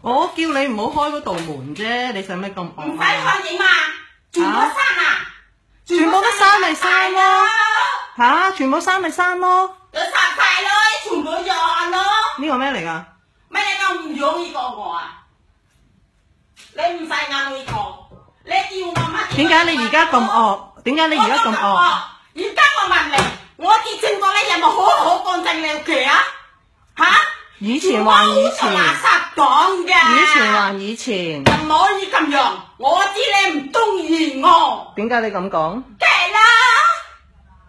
我叫你唔好開嗰道門啫，你使咩咁惡？唔使開點啊？全部閂啊！全部都閂咪閂咯，吓，全部閂咪閂咯。就閂晒咯，全部讓咯。呢個咩嚟㗎？乜你咁唔容易過我啊？你唔使嗌我講，你叫我乜？點解你而家咁惡？點解你而家咁惡？而家我問你，我結清過你有冇好好乾淨你屋企啊？吓？以前還以前，垃圾講嘅。以前還以前，唔可以咁樣。我知你唔中意我。點解你咁講？梗係啦。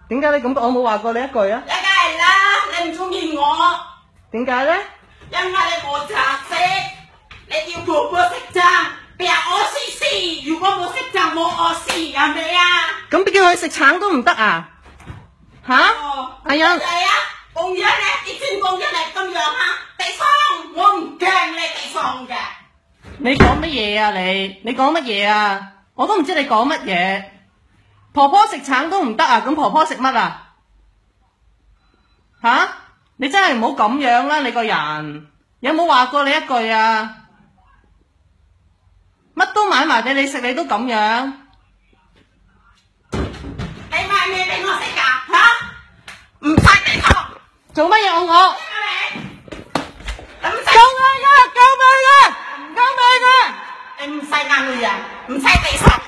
點解你咁講？我冇話過你一句啊。梗係啦，你唔中意我。點解咧？因為你冇茶食，你要婆婆食咋？俾人屙屎屎，如果冇食就冇屙屎，係咪啊？咁叫佢食橙都唔得啊？吓？哎呀！係啊，公一咧，啲專公一嚟咁樣啊，地方我唔驚你地方嘅。你講乜嘢啊你講乜嘢啊？我都唔知你講乜嘢。婆婆食橙都唔得啊？咁婆婆食乜啊？吓？你真係唔好咁樣啦！你個人有冇話過你一句啊？乜都買埋俾你食，你都咁樣。你買咩俾我食㗎？吓？唔使地方。做乜嘢我？救命啊！救命啊！救命啊！你唔使嗌佢啊，唔使地方。